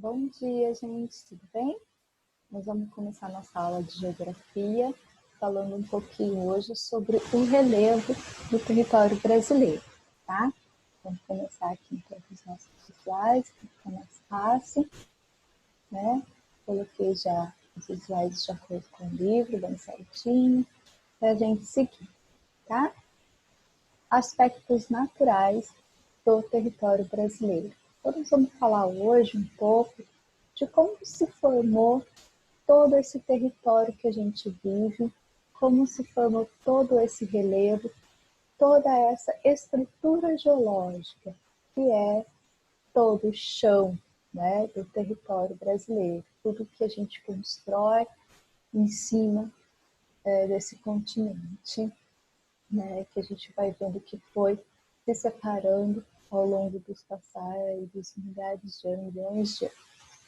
Bom dia, gente, tudo bem? Nós vamos começar nossa aula de geografia, falando um pouquinho hoje sobre o relevo do território brasileiro, tá? Vamos começar aqui então com os nossos slides, para ficar mais fácil, né? Coloquei já os slides de acordo com o livro, bem certinho, para a gente seguir, tá? Aspectos naturais do território brasileiro. Então, nós vamos falar hoje um pouco de como se formou todo esse território que a gente vive, como se formou todo esse relevo, toda essa estrutura geológica, que é todo o chão, né, do território brasileiro, tudo que a gente constrói em cima desse continente, né, que a gente vai vendo que foi se separando ao longo dos passados milhares de anos, milhões de anos,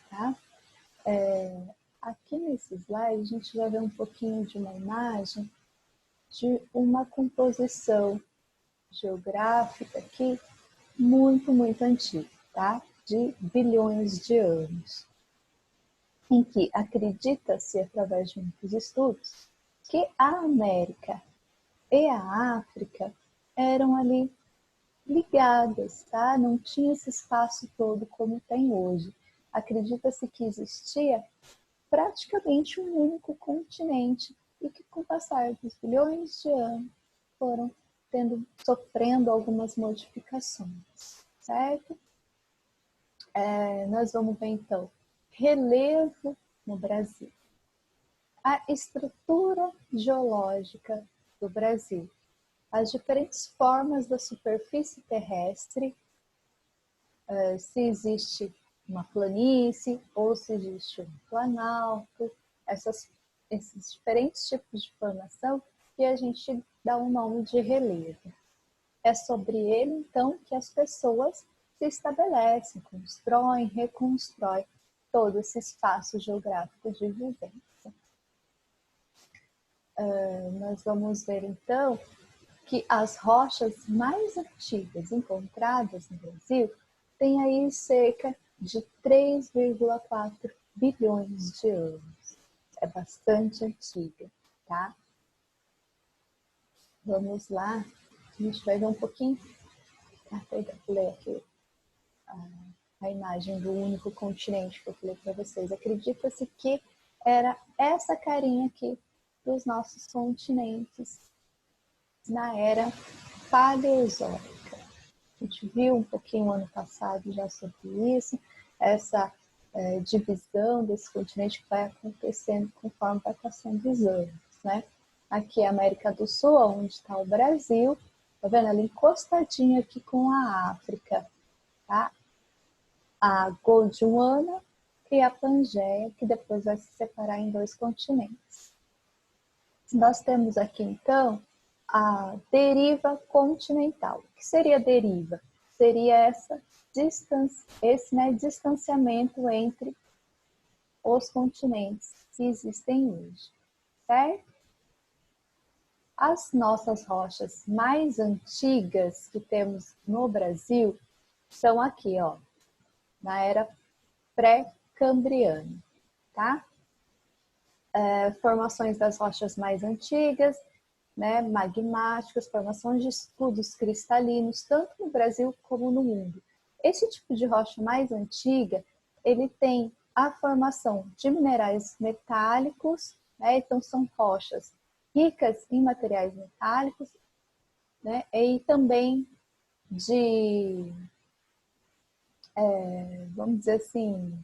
tá? Aqui nesse slide a gente vai ver um pouquinho de uma imagem de uma composição geográfica aqui muito antiga, tá? De bilhões de anos, em que acredita-se, através de muitos estudos, que a América e a África eram ali ligadas, tá? Não tinha esse espaço todo como tem hoje. Acredita-se que existia praticamente um único continente e que, com o passar dos bilhões de anos, foram sofrendo algumas modificações, certo? Nós vamos ver, então, relevo no Brasil. A estrutura geológica do Brasil. As diferentes formas da superfície terrestre, se existe uma planície ou se existe um planalto, esses diferentes tipos de formação que a gente dá um nome de relevo. É sobre ele, então, que as pessoas se estabelecem, constroem, reconstroem todo esse espaço geográfico de vivência. Nós vamos ver, então, que as rochas mais antigas encontradas no Brasil têm aí cerca de 3,4 bilhões de anos. É bastante antiga, tá? Vamos lá, a gente vai ver um pouquinho. Perdão, pulei aqui a imagem do único continente que eu falei para vocês. Acredita-se que era essa carinha aqui dos nossos continentes na era paleozoica. A gente viu um pouquinho ano passado já sobre isso, essa divisão desse continente que vai acontecendo conforme vai passando os anos, né? Aqui é a América do Sul, onde está o Brasil, tá vendo? Ela encostadinha aqui com a África, tá? A Gondwana e a Pangeia, que depois vai se separar em dois continentes. Nós temos aqui, então, a deriva continental. O que seria a deriva? Seria esse distanciamento entre os continentes que existem hoje, certo? As nossas rochas mais antigas que temos no Brasil são aqui, ó, na era pré-cambriana, tá? Formações das rochas mais antigas, né, magmáticas, formações de escudos cristalinos, tanto no Brasil como no mundo. Esse tipo de rocha mais antiga, ele tem a formação de minerais metálicos, né, então são rochas ricas em materiais metálicos, né, e também de, vamos dizer assim,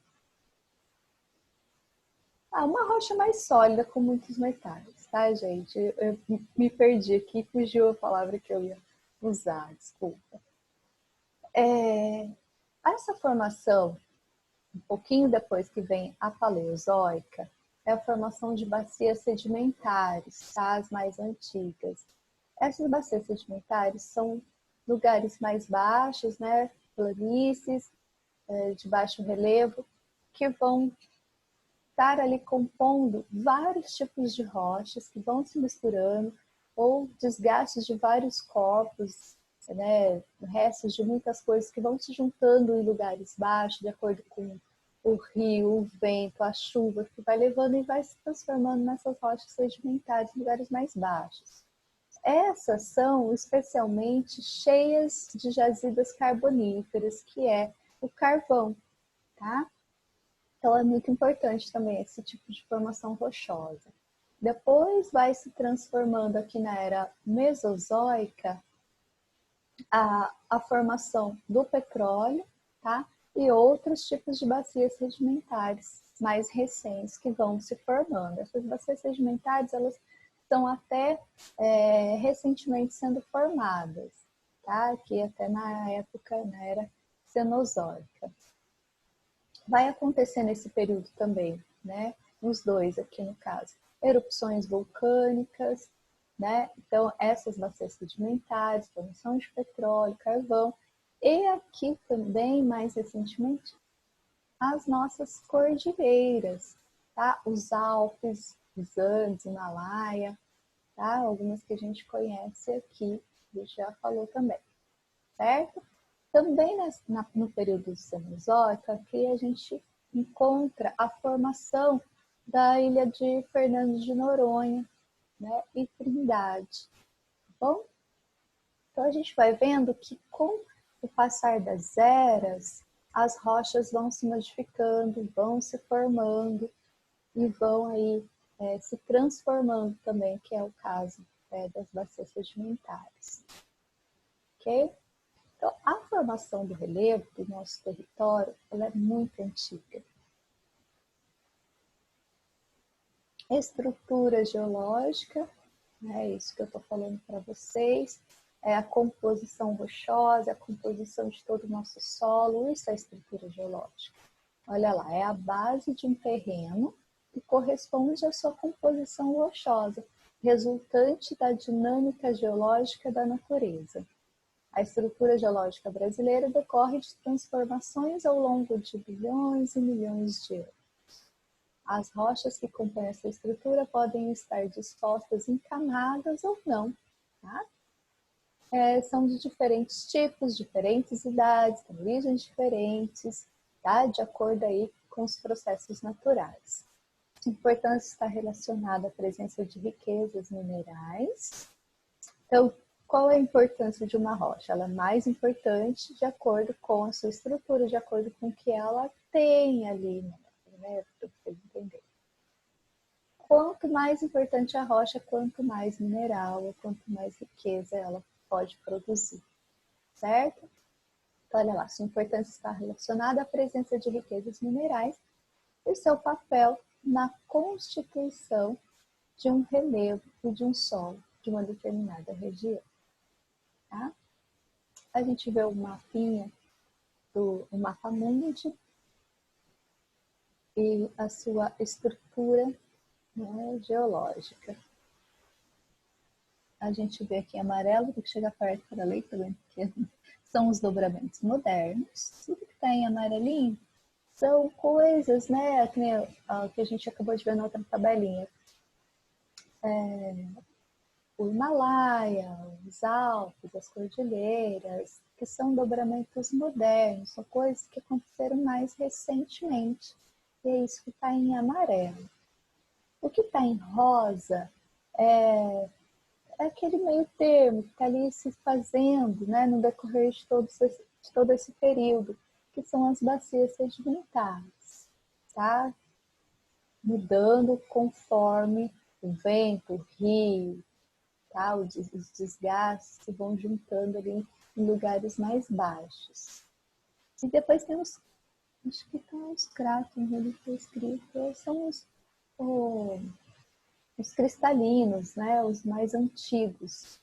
uma rocha mais sólida com muitos metais, tá, gente? Eu me perdi aqui, fugiu a palavra que eu ia usar, desculpa. Essa formação, um pouquinho depois que vem a Paleozoica, é a formação de bacias sedimentares, tá? As mais antigas. Essas bacias sedimentares são lugares mais baixos, né? Planícies, de baixo relevo, que vão estar ali compondo vários tipos de rochas que vão se misturando, ou desgastes de vários corpos, né, restos de muitas coisas que vão se juntando em lugares baixos, de acordo com o rio, o vento, a chuva que vai levando e vai se transformando nessas rochas sedimentares em lugares mais baixos. Essas são especialmente cheias de jazidas carboníferas, que é o carvão, tá? Então é muito importante também esse tipo de formação rochosa. Depois vai se transformando aqui na era mesozoica a formação do petróleo, tá? E outros tipos de bacias sedimentares mais recentes que vão se formando. Essas bacias sedimentares, elas estão até recentemente sendo formadas, tá? Aqui até na época, na era cenozoica. Vai acontecer nesse período também, né? Nos dois aqui no caso, erupções vulcânicas, né? Então essas bacias sedimentares, formação de petróleo, carvão, e aqui também, mais recentemente, as nossas cordilheiras, tá? Os Alpes, os Andes, Himalaia, tá? Algumas que a gente conhece aqui, a gente já falou também, certo? Também no período cenozoico, aqui a gente encontra a formação da ilha de Fernando de Noronha, né? E Trindade, tá bom? Então a gente vai vendo que com o passar das eras, as rochas vão se modificando, vão se formando e vão aí se transformando também, que é o caso das bacias sedimentares. Ok? Então, a formação do relevo do nosso território, ela é muito antiga. Estrutura geológica, é isso que eu estou falando para vocês, é a composição rochosa, a composição de todo o nosso solo, isso é a estrutura geológica. Olha lá, é a base de um terreno que corresponde à sua composição rochosa, resultante da dinâmica geológica da natureza. A estrutura geológica brasileira decorre de transformações ao longo de bilhões e milhões de anos. As rochas que compõem essa estrutura podem estar dispostas em camadas ou não, tá? São de diferentes tipos, diferentes idades, têm origens diferentes, tá? De acordo aí com os processos naturais. A importância está relacionada à presença de riquezas minerais. Então, qual é a importância de uma rocha? Ela é mais importante de acordo com a sua estrutura, de acordo com o que ela tem ali, né? Para vocês entenderem. Quanto mais importante a rocha, quanto mais mineral, quanto mais riqueza ela pode produzir, certo? Então, olha lá, sua importância está relacionada à presença de riquezas minerais e seu papel na constituição de um relevo e de um solo de uma determinada região. Tá? A gente vê o mapinha do mapa mundi e a sua estrutura, né, geológica. A gente vê aqui em amarelo, tem que chegar perto para ler, porque são os dobramentos modernos. Tudo que está em amarelinho são coisas, né, que a gente acabou de ver na outra tabelinha. O Himalaia, os Alpes, as cordilheiras, que são dobramentos modernos, são coisas que aconteceram mais recentemente. E é isso que está em amarelo. O que está em rosa é aquele meio termo que está ali se fazendo, né, no decorrer de todo esse período, que são as bacias sedimentares, tá? Mudando conforme o vento, o rio, tá? Os desgastes se vão juntando ali em lugares mais baixos. E depois tem acho que estão os cráteres ali que escrito, são os cristalinos, né? Os mais antigos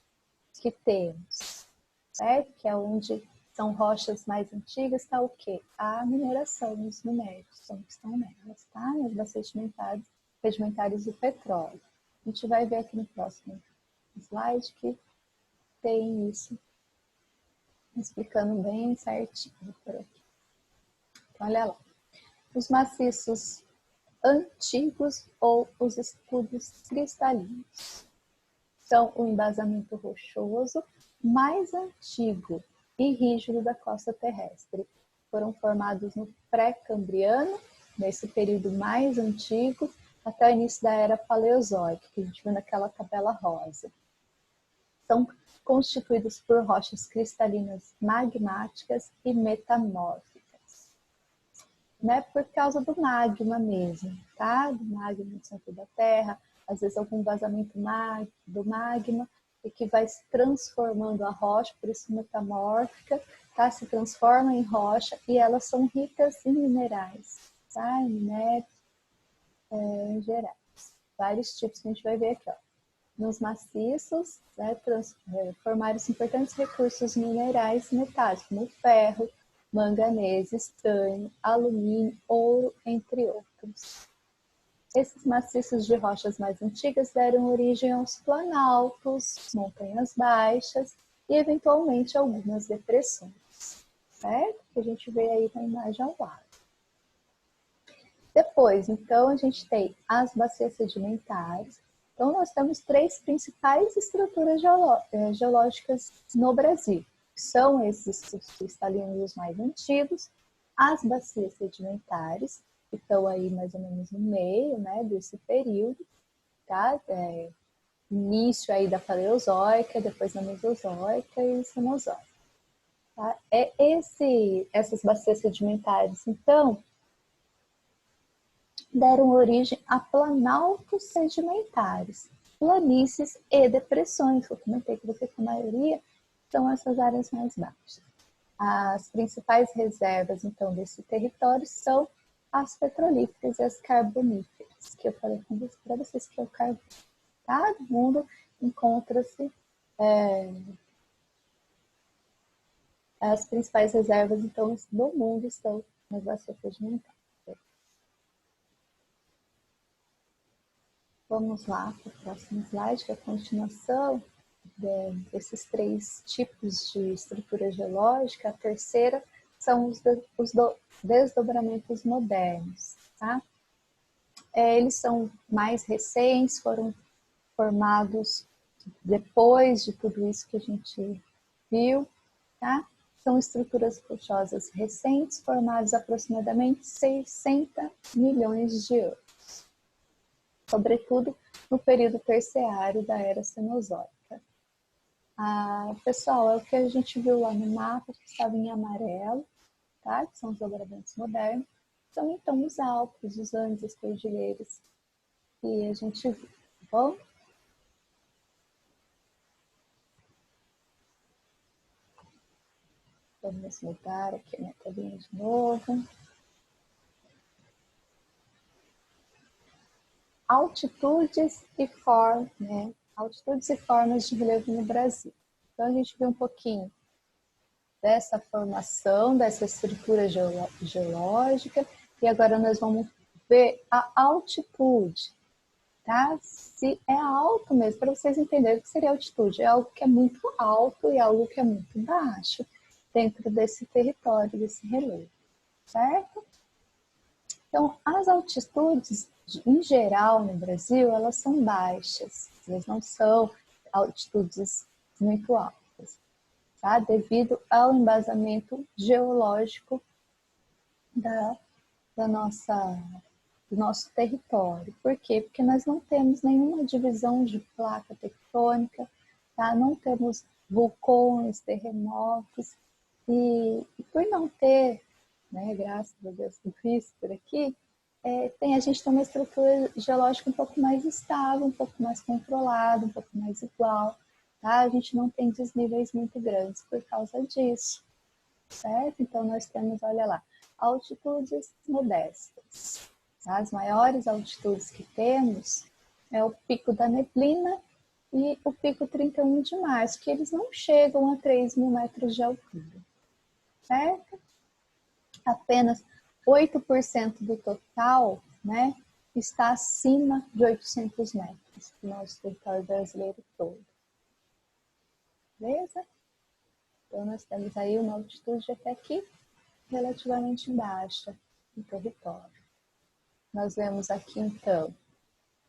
que temos, certo? Que é onde são rochas mais antigas, está o quê? A mineração, os minérios, são que estão nelas, tá? Nas bacias sedimentares do petróleo. A gente vai ver aqui no próximo slide que tem isso explicando bem certinho por aqui. Então, olha lá. Os maciços antigos ou os escudos cristalinos são o embasamento rochoso mais antigo e rígido da costa terrestre. foram formados no pré-cambriano, nesse período mais antigo, até o início da era paleozoica, que a gente viu naquela tabela rosa. São constituídos por rochas cristalinas magmáticas e metamórficas. Né? Por causa do magma mesmo, tá? Do magma no centro da Terra, às vezes algum vazamento do magma, e que vai se transformando a rocha, por isso metamórfica, tá? Se transforma em rocha e elas são ricas em minerais, tá? Em minérios em gerais. Vários tipos que a gente vai ver aqui, ó. Nos maciços, né, formaram-se importantes recursos minerais metálicos, como ferro, manganês, estanho, alumínio, ouro, entre outros. Esses maciços de rochas mais antigas deram origem aos planaltos, montanhas baixas e, eventualmente, algumas depressões, certo? Que a gente vê aí na imagem ao lado. Depois, então, a gente tem as bacias sedimentares. Então, nós temos três principais estruturas geológicas no Brasil. São esses cristalinos mais antigos, as bacias sedimentares, que estão aí mais ou menos no meio, né, desse período, tá? Início aí da Paleozoica, depois da Mesozoica e Cenozoica. Tá? Essas bacias sedimentares, então, deram origem a planaltos sedimentares, planícies e depressões. Eu comentei que você, que a maioria são essas áreas mais baixas. As principais reservas, então, desse território são as petrolíferas e as carboníferas, que eu falei para vocês que é o carbono. Tá? No mundo encontra-se as principais reservas, então, do mundo estão nas bacias sedimentares. Vamos lá para o próximo slide, que é a continuação desses três tipos de estrutura geológica. A terceira são os desdobramentos modernos. Tá? Eles são mais recentes, foram formados depois de tudo isso que a gente viu. Tá? São estruturas rochosas recentes, formadas aproximadamente 60 milhões de anos. Sobretudo no período terciário da Era Cenozoica. Pessoal, é o que a gente viu lá no mapa, que estava em amarelo, tá? Que são os dobramentos modernos. São então os Alpes, os Andes, as cordilheiras que a gente viu. Tá bom? Vamos mudar aqui a minha telinha de novo. Altitudes e formas de relevo no Brasil. Então, a gente viu um pouquinho dessa formação, dessa estrutura geológica, e agora nós vamos ver a altitude, tá? Se é alto mesmo, para vocês entenderem o que seria altitude. É algo que é muito alto e algo que é muito baixo dentro desse território, desse relevo, certo? Então, as altitudes, em geral, no Brasil, elas são baixas. Elas não são altitudes muito altas, tá? Devido ao embasamento geológico do nosso território. Por quê? Porque nós não temos nenhuma divisão de placa tectônica, tá? Não temos vulcões, terremotos, e por não ter, né, graças a Deus, tudo isso por aqui, a gente tem uma estrutura geológica um pouco mais estável, um pouco mais controlada, um pouco mais igual, tá? A gente não tem desníveis muito grandes por causa disso, certo? Então, nós temos, olha lá, altitudes modestas. Tá? As maiores altitudes que temos é o Pico da Neblina e o Pico 31 de Março, que eles não chegam a 3.000 metros de altura, certo? Apenas 8% do total, né, está acima de 800 metros do nosso território brasileiro todo. Beleza? Então, nós temos aí uma altitude até aqui relativamente baixa no território. Nós vemos aqui, então,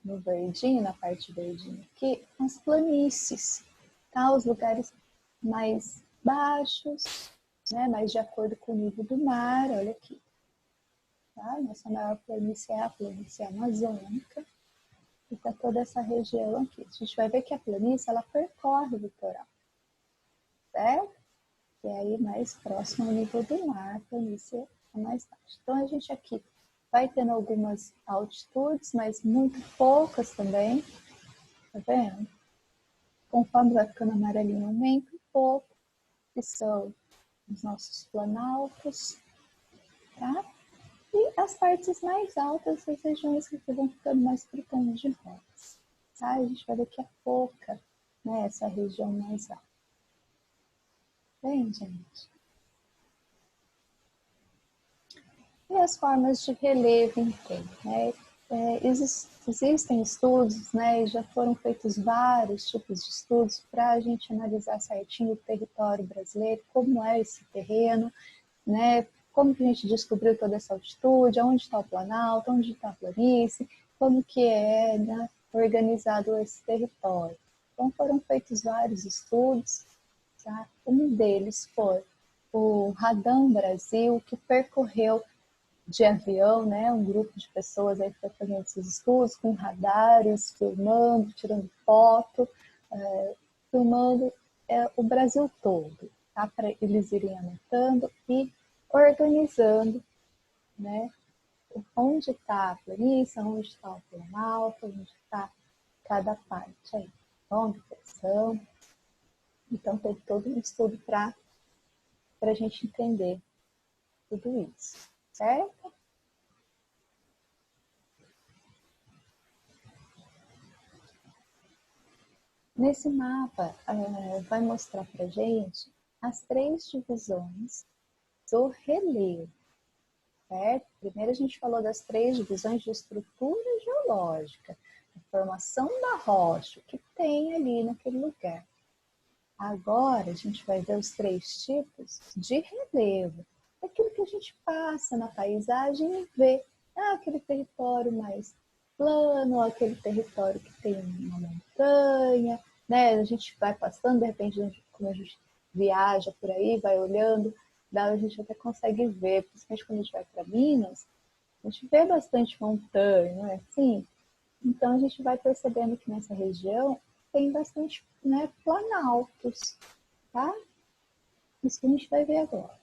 no verdinho, na parte verdinha aqui, as planícies, tá? Os lugares mais baixos, né? Mas de acordo com o nível do mar, olha aqui. Tá? Nossa maior planície é a planície amazônica. E tá toda essa região aqui. A gente vai ver que a planície, ela percorre o litoral, certo? E aí, mais próximo ao nível do mar, a planície é mais baixa. Então, a gente aqui vai tendo algumas altitudes, mas muito poucas também, tá vendo? Conforme vai ficando amarelinho, aumenta um pouco, que são os nossos planaltos, tá? E as partes mais altas, as regiões que vão ficando mais para o tom de rosa. Tá? A gente vai ver que é pouca, né, essa região mais alta. Bem, gente? E as formas de relevo, então, né? Existem estudos, né, e já foram feitos vários tipos de estudos para a gente analisar certinho o território brasileiro, como é esse terreno, né, como que a gente descobriu toda essa altitude, onde está o planalto, onde está a planície, como que é, né, organizado esse território. Então foram feitos vários estudos, tá? Um deles foi o Radam Brasil, que percorreu de avião, né, um grupo de pessoas aí foi fazendo esses estudos com radares, filmando, tirando foto, filmando o Brasil todo, tá? Para eles irem anotando e organizando, né, onde está a planície, onde está o planalto, onde está cada parte aí, onde são. Então, teve todo um estudo para a gente entender tudo isso, certo? Nesse mapa, vai mostrar para gente as 3 divisões do relevo, certo? Primeiro a gente falou das 3 divisões de estrutura geológica, a formação da rocha, o que tem ali naquele lugar. Agora a gente vai ver os 3 tipos de relevo, aquilo que a gente passa na paisagem e vê, aquele território mais plano, aquele território que tem uma montanha, né? A gente vai passando, de repente, como a gente viaja por aí, vai olhando, a gente até consegue ver, principalmente quando a gente vai para Minas, a gente vê bastante montanha, não é assim? Então a gente vai percebendo que nessa região tem bastante, né, planaltos, tá? Isso que a gente vai ver agora.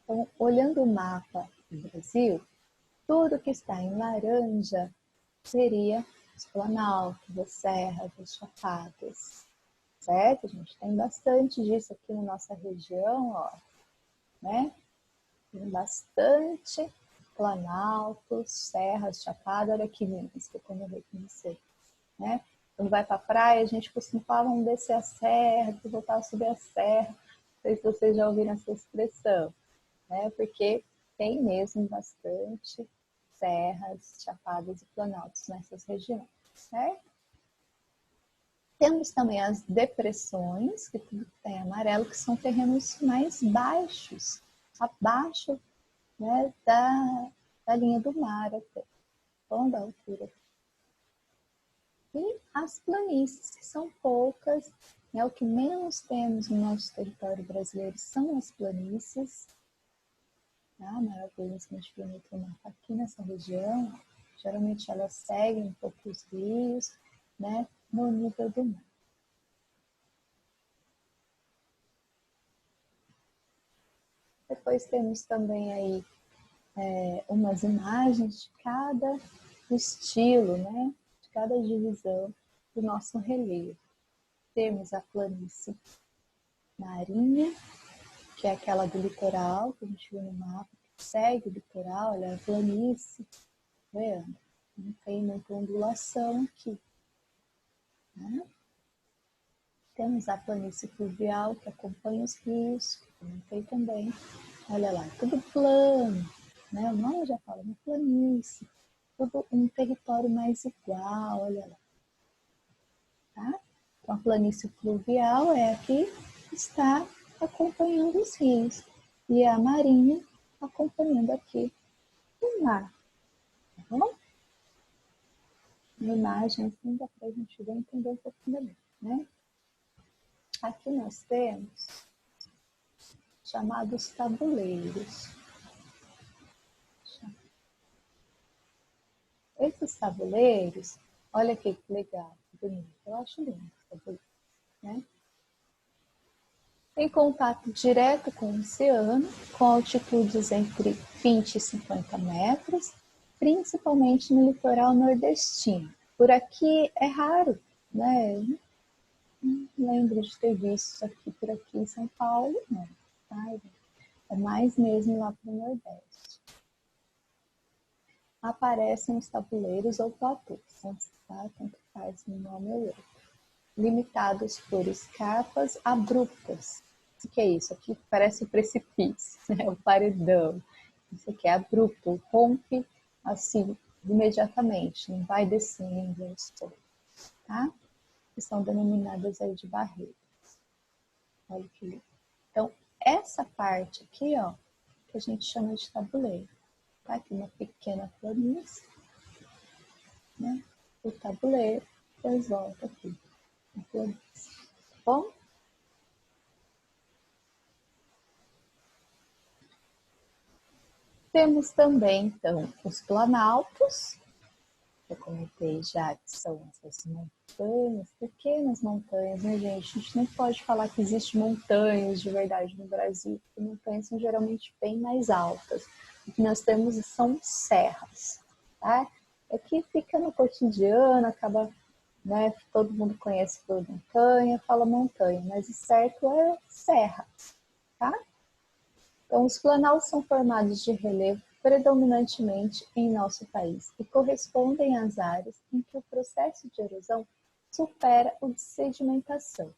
Então, olhando o mapa do Brasil, tudo que está em laranja seria os planaltos, as serras, as chapadas, certo? A gente tem bastante disso aqui na nossa região, ó, né? Tem bastante planaltos, serras, chapadas. Olha aqui, Minas, que eu comentei com você, né? Quando vai para a praia, a gente costuma falar, vamos descer a serra, voltar a subir a serra. Não sei se vocês já ouviram essa expressão, né? Porque tem mesmo bastante serras, chapadas e planaltos nessas regiões, certo? Temos também as depressões, que tudo tem amarelo, que são terrenos mais baixos, abaixo, né, da linha do mar até, bom, da altura. E as planícies, que são poucas, né, o que menos temos no nosso território brasileiro são as planícies. Tá? A maior planície que a gente vê no mapa aqui nessa região, geralmente elas seguem um pouco os rios, né, no nível do mar. Depois temos também aí umas imagens de cada estilo, né, de cada divisão do nosso relevo. Temos a planície marinha, que é aquela do litoral, que a gente viu no mapa, que segue o litoral, olha a planície, vendo? Não tem muita ondulação aqui. Né? Temos a planície fluvial, que acompanha os rios, que não tem também. Olha lá, tudo plano, né? O nome já fala, uma planície, tudo um território mais igual, olha lá. Tá? Então, a planície fluvial é a que está acompanhando os rios e a marinha acompanhando aqui o mar. Tá bom? Na imagem assim dá para a gente ver entender um pouquinho melhor, né? Aqui nós temos, chamados tabuleiros. Esses tabuleiros, olha aqui que legal, que bonito. Eu acho lindo os tabuleiros, né? Tem contato direto com o oceano, com altitudes entre 20 e 50 metros, principalmente no litoral nordestino. Por aqui é raro, né? Não lembro de ter visto isso aqui por aqui em São Paulo, não. Tá? É mais mesmo lá para o Nordeste. Aparecem os tabuleiros ou platôs, tá? Tanto faz um nome ou outro. Limitados por escarpas abruptas. O que é isso? Aqui parece o precipício, né? O paredão. Isso aqui é abrupto, rompe assim imediatamente, não vai descendo aos poucos, tá? Que são denominadas aí de barreiras. Olha que lindo. Então, essa parte aqui, ó, que a gente chama de tabuleiro. Tá aqui uma pequena planície, né? O tabuleiro, depois volta aqui. Tá bom? Temos também, então, os planaltos. Eu comentei já que são essas montanhas, pequenas montanhas, né, gente? A gente não pode falar que existe montanhas de verdade no Brasil, porque montanhas são geralmente bem mais altas. O que nós temos são serras, tá? É que fica no cotidiano, acaba, né, todo mundo conhece por montanha, fala montanha, mas o certo é serra, tá? Então, os planaltos são formados de relevo predominantemente em nosso país e correspondem às áreas em que o processo de erosão supera o de sedimentação.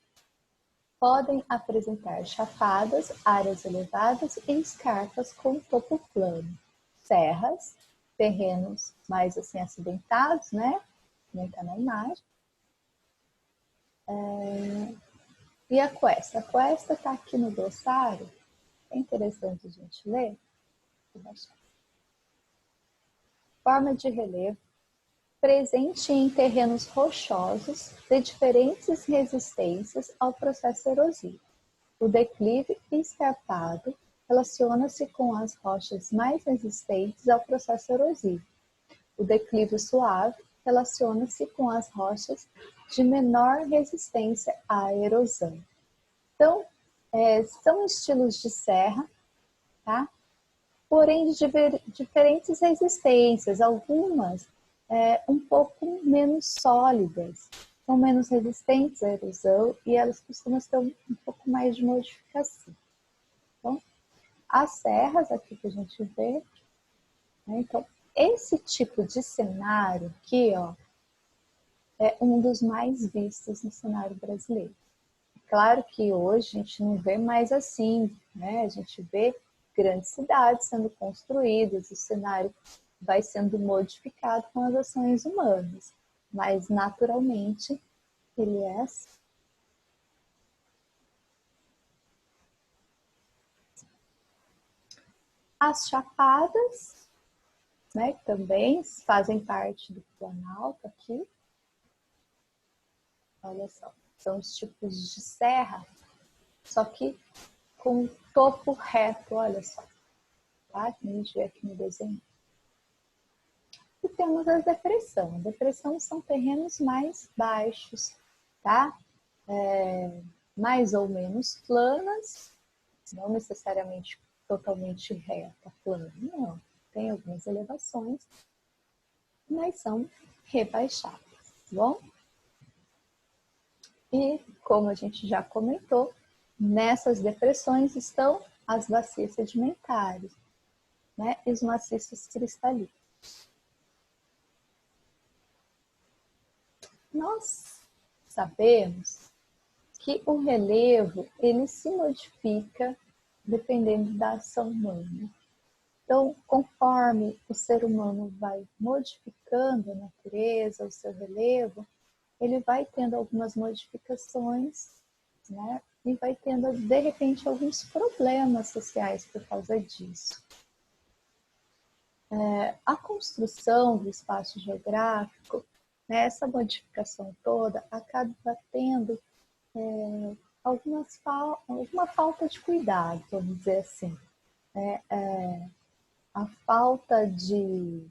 Podem apresentar chapadas, áreas elevadas e escarpas com topo plano, serras, terrenos mais assim acidentados, né? Nem está na imagem. E a cuesta? A cuesta está aqui no glossário. É interessante a gente ler. Forma de relevo presente em terrenos rochosos de diferentes resistências ao processo erosivo. O declive escarpado relaciona-se com as rochas mais resistentes ao processo erosivo. O declive suave relaciona-se com as rochas de menor resistência à erosão. Então, são estilos de serra, tá? Porém de diferentes resistências, algumas um pouco menos sólidas, são menos resistentes à erosão e elas costumam ter um pouco mais de modificação. Então, as serras aqui que a gente vê, né? Então, esse tipo de cenário aqui, ó, é um dos mais vistos no cenário brasileiro. Claro que hoje a gente não vê mais assim, né? A gente vê grandes cidades sendo construídas, o cenário vai sendo modificado com as ações humanas, mas naturalmente ele é assim. As chapadas, né, que também fazem parte do planalto aqui, olha só, são os tipos de serra, só que com topo reto, olha só, tá? Que a gente vê aqui no desenho. E temos a depressão. A depressão são terrenos mais baixos, tá? Mais ou menos planas, não necessariamente totalmente reta, plana, não. Tem algumas elevações, mas são rebaixadas, tá bom? E, como a gente já comentou, nessas depressões estão as bacias sedimentares, né? E os maciços cristalinos. Nós sabemos que o relevo ele se modifica dependendo da ação humana. Então, conforme o ser humano vai modificando a natureza, o seu relevo, ele vai tendo algumas modificações, né? E vai tendo, de repente, alguns problemas sociais por causa disso. A construção do espaço geográfico, né, essa modificação toda, acaba tendo alguma falta de cuidado, vamos dizer assim. A falta de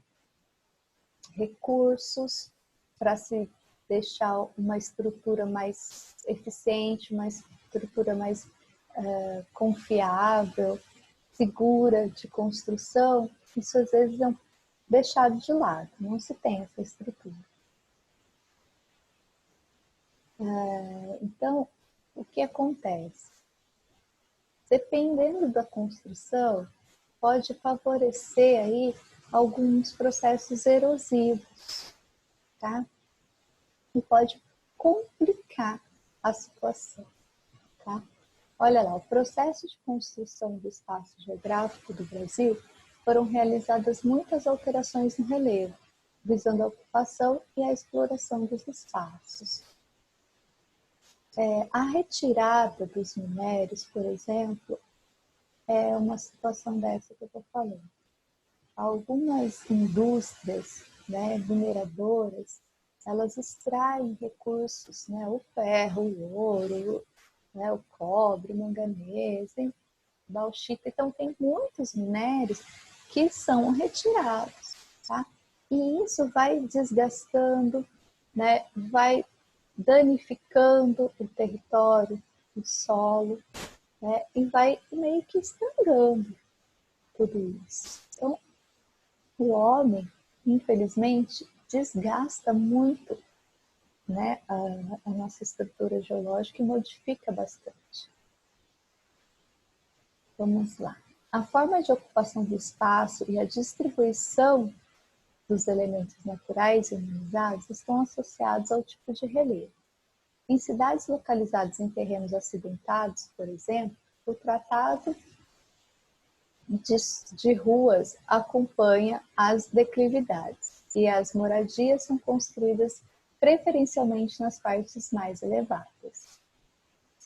recursos para se deixar uma estrutura mais eficiente, uma estrutura mais confiável, segura de construção, isso às vezes é deixado de lado, não se tem essa estrutura. Então, o que acontece? Dependendo da construção, pode favorecer aí alguns processos erosivos, tá? E pode complicar a situação, tá? Olha lá, o processo de construção do espaço geográfico do Brasil foram realizadas muitas alterações no relevo, visando a ocupação e a exploração dos espaços. A retirada dos minérios, por exemplo, é uma situação dessa que eu estou falando. Algumas indústrias, né, mineradoras, elas extraem recursos, né, o ferro, o ouro, né, o cobre, o manganês, bauxita. Então, tem muitos minérios que são retirados, tá? E isso vai desgastando, né, vai danificando o território, o solo, né, e vai meio que estragando tudo isso. Então, o homem, infelizmente, desgasta muito, né, a nossa estrutura geológica e modifica bastante. Vamos lá. A forma de ocupação do espaço e a distribuição dos elementos naturais e humanizados estão associados ao tipo de relevo. Em cidades localizadas em terrenos acidentados, por exemplo, o tratado de ruas acompanha as declividades e as moradias são construídas preferencialmente nas partes mais elevadas.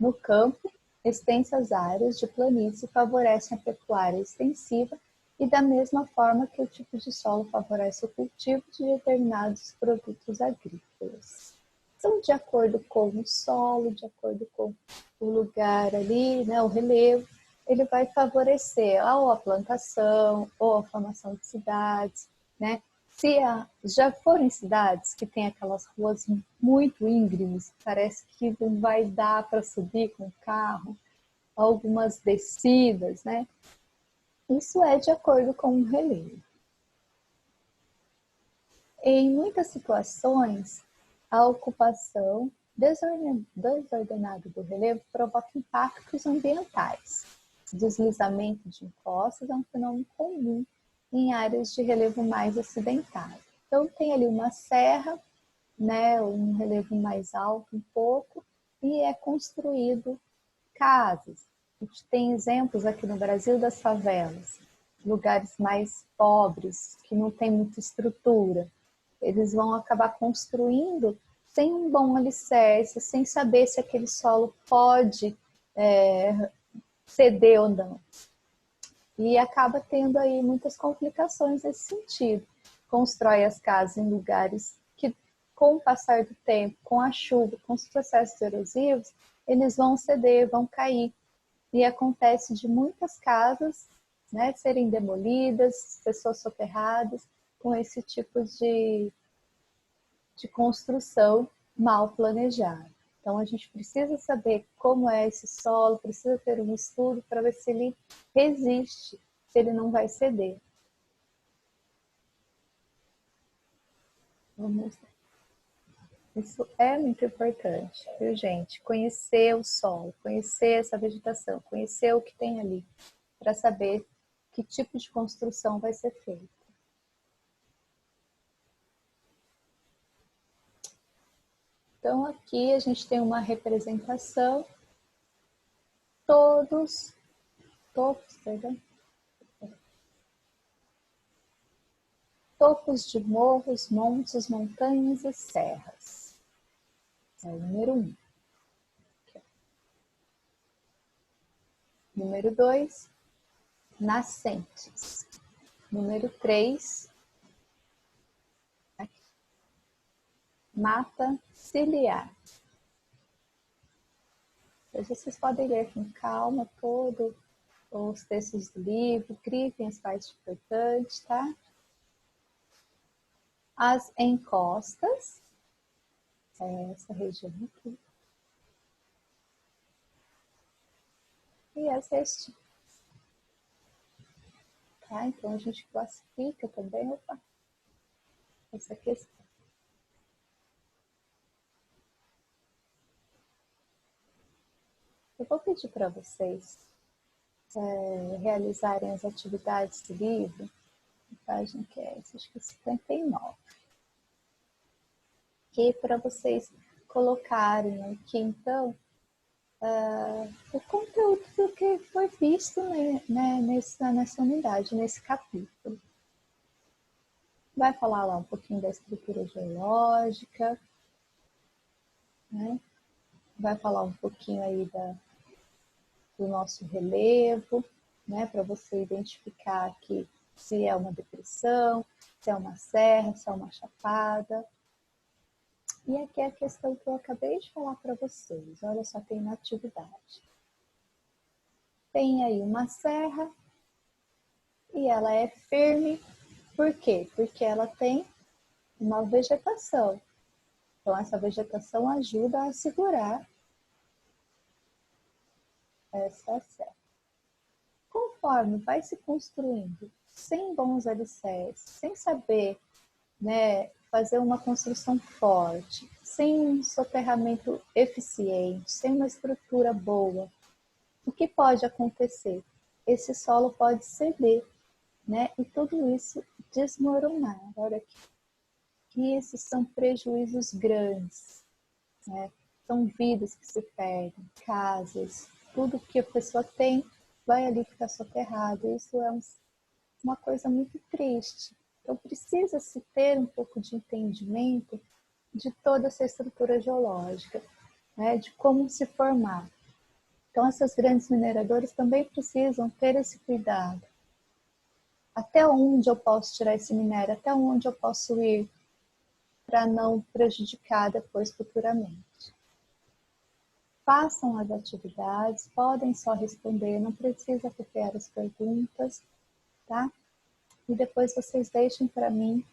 No campo, extensas áreas de planície favorecem a pecuária extensiva e da mesma forma que o tipo de solo favorece o cultivo de determinados produtos agrícolas. Então, de acordo com o solo, de acordo com o lugar ali, né, o relevo, ele vai favorecer ou a plantação, ou a formação de cidades, né? Se já forem cidades que tem aquelas ruas muito íngremes, parece que não vai dar para subir com o carro, algumas descidas, né? Isso é de acordo com o relevo. Em muitas situações, a ocupação desordenada do relevo provoca impactos ambientais. Deslizamento de encostas é um fenômeno comum em áreas de relevo mais acidentado. Então, tem ali uma serra, né, um relevo mais alto um pouco, e é construído casas. A gente tem exemplos aqui no Brasil das favelas, lugares mais pobres, que não tem muita estrutura. Eles vão acabar construindo sem um bom alicerce, sem saber se aquele solo pode ceder ou não. E acaba tendo aí muitas complicações nesse sentido. Constrói as casas em lugares que, com o passar do tempo, com a chuva, com os processos erosivos, eles vão ceder, vão cair. E acontece de muitas casas, né, serem demolidas, pessoas soterradas, com esse tipo de construção mal planejada. Então, a gente precisa saber como é esse solo, precisa ter um estudo para ver se ele resiste, se ele não vai ceder. Vamos lá. Isso é muito importante, viu, gente? Conhecer o solo, conhecer essa vegetação, conhecer o que tem ali, para saber que tipo de construção vai ser feita. Então, aqui a gente tem uma representação, topos, topos de morros, montes, montanhas e serras. É o número 1. Número 2, nascentes. Número 3, mata ciliar. Depois vocês podem ler com calma todos os textos do livro, grifem as partes importantes, tá? As encostas, essa região aqui. E as restinhas. Tá? Então a gente classifica também, essa questão. Eu vou pedir para vocês realizarem as atividades do livro, página que é essa, acho que é 59. E para vocês colocarem aqui, então, o conteúdo do que foi visto, né, nessa unidade, nesse capítulo. Vai falar lá um pouquinho da estrutura geológica, né? Vai falar um pouquinho aí do nosso relevo, né, para você identificar aqui se é uma depressão, se é uma serra, se é uma chapada. E aqui é a questão que eu acabei de falar para vocês. Olha só, tem na atividade. Tem aí uma serra e ela é firme. Por quê? Porque ela tem uma vegetação. Então, essa vegetação ajuda a segurar essa serra. Conforme vai se construindo sem bons alicerces, sem saber, né, fazer uma construção forte, sem um soterramento eficiente, sem uma estrutura boa, o que pode acontecer? Esse solo pode ceder, né, e tudo isso desmoronar. Olha aqui. E esses são prejuízos grandes, né? São vidas que se perdem, casas, tudo que a pessoa tem vai ali ficar soterrado. Isso é uma coisa muito triste. Então precisa se ter um pouco de entendimento de toda essa estrutura geológica, né? De como se formar. Então essas grandes mineradoras também precisam ter esse cuidado. Até onde eu posso tirar esse minério? Até onde eu posso ir para não prejudicar depois futuramente? Façam as atividades, podem só responder, não precisa copiar as perguntas, tá? E depois vocês deixem para mim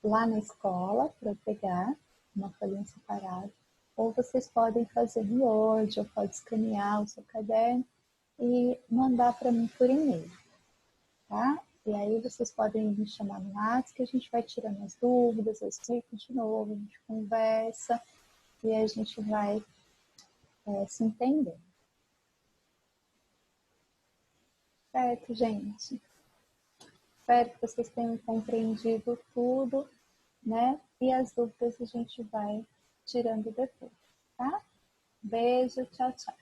lá na escola para eu pegar uma folhinha separada. Ou vocês podem fazer no Word, ou pode escanear o seu caderno e mandar para mim por e-mail, tá? E aí vocês podem me chamar no WhatsApp que a gente vai tirando as dúvidas, eu explico de novo, a gente conversa e a gente vai se entendendo. Certo, gente? Espero que vocês tenham compreendido tudo, né? E as dúvidas a gente vai tirando depois, tá? Beijo, tchau, tchau.